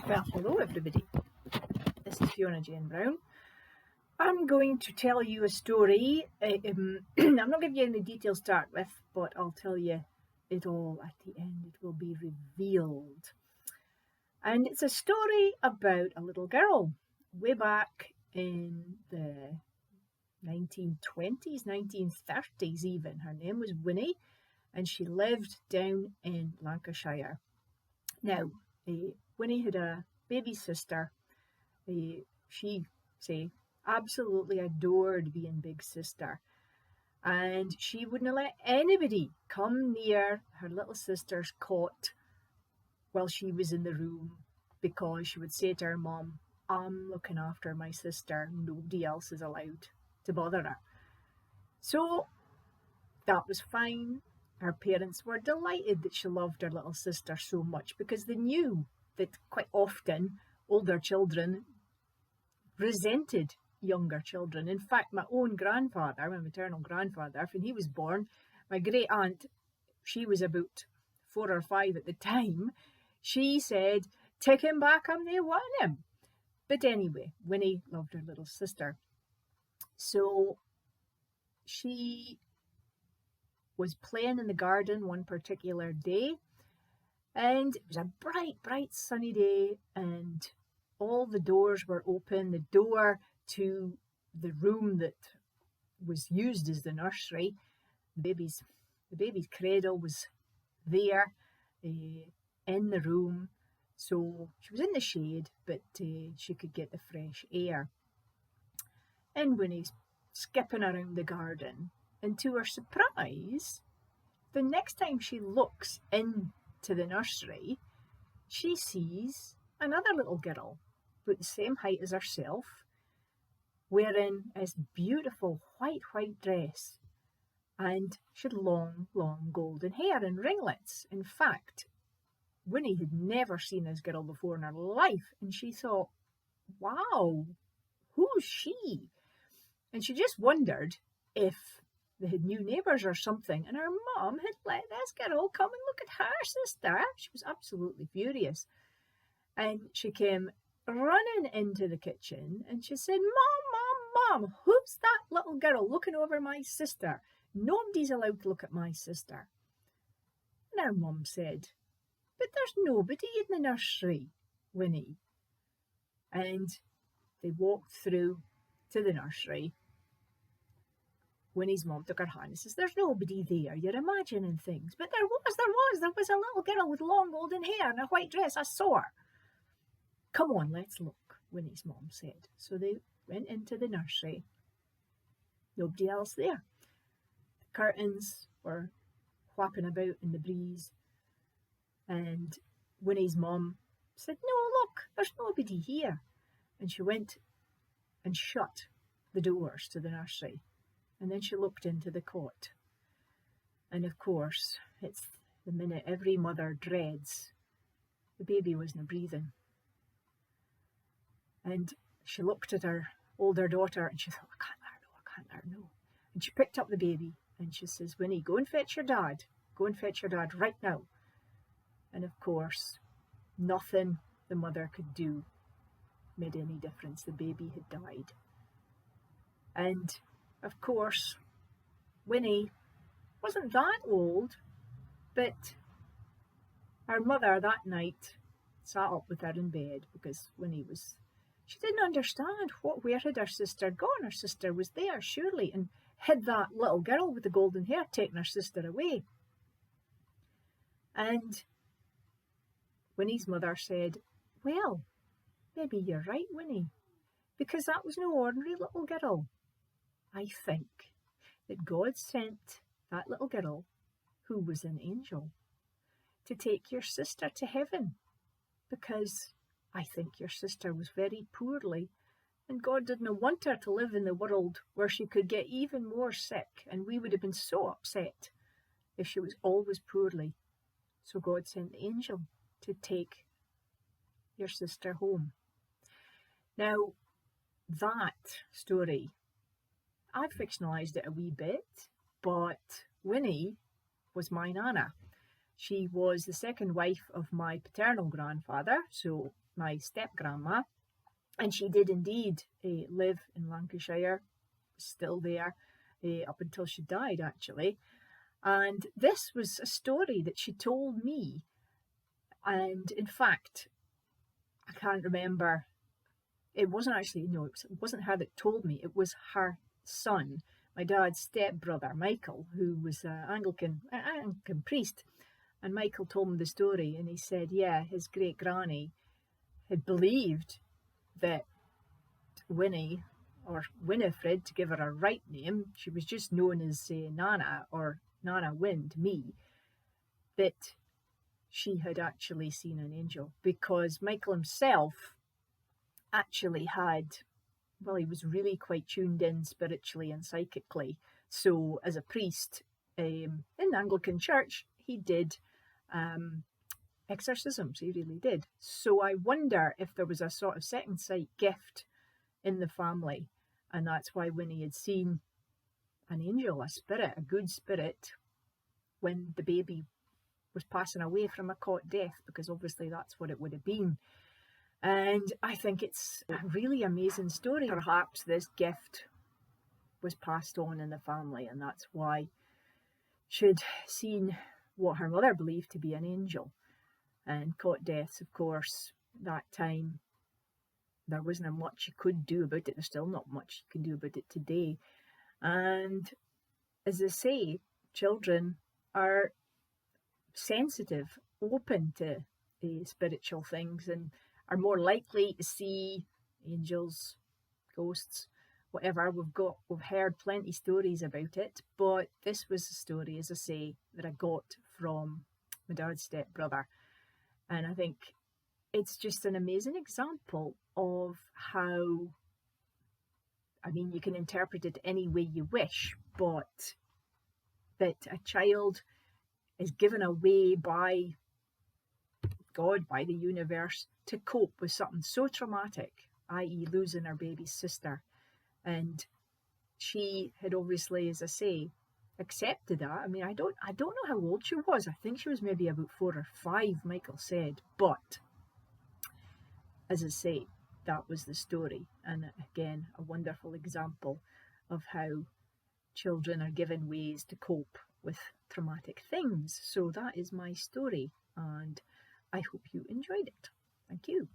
Well, hello everybody. This is Fiona-Jane Brown. I'm going to tell you a story. I'm not giving you any details to start with, but I'll tell you it all at the end. It will be revealed. And it's a story about a little girl way back in the 1920s, 1930s even. Her name was Winnie, and she lived down in Lancashire. Now, Winnie had a baby sister. She absolutely adored being big sister, and she wouldn't let anybody come near her little sister's cot while she was in the room, because she would say to her mum, "I'm looking after my sister, nobody else is allowed to bother her." So that was fine. Her parents were delighted that she loved her little sister so much, because they knew that quite often older children resented younger children. In fact, my own grandfather, my maternal grandfather, when he was born, my great aunt, she was about 4 or 5 at the time, she said, "Take him back, I'm nae wanting him." But anyway, Winnie loved her little sister. So she was playing in the garden one particular day, and it was a bright, bright sunny day, and all the doors were open. The door to the room that was used as the nursery, the baby's cradle was there in the room. So she was in the shade, but she could get the fresh air. And Winnie's skipping around the garden, and to her surprise, the next time she looks into the nursery, she sees another little girl, about the same height as herself, wearing this beautiful white dress, and she had long golden hair and ringlets. In fact, Winnie had never seen this girl before in her life, and she thought, "Wow, who's she?" And she just wondered if they had new neighbours or something, and her mum had let this girl come and look at her sister. She was absolutely furious. And she came running into the kitchen and she said, Mom, who's that little girl looking over my sister? Nobody's allowed to look at my sister." And her mum said, "But there's nobody in the nursery, Winnie." And they walked through to the nursery. Winnie's mum took her hand and says, "There's nobody there, you're imagining things." "But there was a little girl with long golden hair and a white dress, I saw her." "Come on, let's look," Winnie's mum said. So they went into the nursery. Nobody else there. The curtains were flapping about in the breeze, and Winnie's mum said, "No, look, there's nobody here." And she went and shut the doors to the nursery. And then she looked into the cot. And of course, it's the minute every mother dreads. The baby wasn't breathing. And she looked at her older daughter and she thought, I can't let her know. And she picked up the baby and she says, "Winnie, go and fetch your dad. Go and fetch your dad right now." And of course, nothing the mother could do made any difference. The baby had died. And of course, Winnie wasn't that old, but her mother that night sat up with her in bed, because she didn't understand where had her sister gone. Her sister was there, surely, and had that little girl with the golden hair taken her sister away? And Winnie's mother said, "Well, maybe you're right, Winnie, because that was no ordinary little girl. I think that God sent that little girl, who was an angel, to take your sister to heaven, because I think your sister was very poorly, and God didn't want her to live in the world where she could get even more sick, and we would have been so upset if she was always poorly. So God sent the angel to take your sister home." Now, that story, I've fictionalised it a wee bit, but Winnie was my nana. She was the second wife of my paternal grandfather, so my step-grandma, and she did indeed live in Lancashire, still there, up until she died, actually. And this was a story that she told me. And in fact, I can't remember. It wasn't actually, no, it wasn't her that told me. It was her son, my dad's stepbrother, Michael, who was an Anglican priest. And Michael told me the story, and he said, yeah, his great granny had believed that Winnie, or Winifred, to give her a right name, she was just known as Nana, or Nana Wynne to me, that she had actually seen an angel, because Michael himself actually had, well, he was really quite tuned in spiritually and psychically. So as a priest in the Anglican Church, he did exorcisms, he really did. So I wonder if there was a sort of second sight gift in the family, and that's why Winnie had seen an angel, a spirit, a good spirit, when the baby was passing away from a cot death, because obviously that's what it would have been. And I think it's a really amazing story. Perhaps this gift was passed on in the family, and that's why she'd seen what her mother believed to be an angel. And cot deaths, of course, that time, there wasn't much you could do about it. There's still not much you can do about it today. And as I say, children are sensitive, open to spiritual things, and are more likely to see angels, ghosts, whatever. We've heard plenty stories about it, but this was a story, as I say, that I got from my dad's stepbrother. And I think it's just an amazing example of how, I mean, you can interpret it any way you wish, but that a child is given a way by God, by the universe, to cope with something so traumatic, i.e. losing her baby's sister. And she had obviously, as I say, accepted that. I mean, I don't know how old she was. I think she was maybe about 4 or 5, Michael said. But as I say, that was the story. And again, a wonderful example of how children are given ways to cope with traumatic things. So that is my story, and I hope you enjoyed it. Thank you.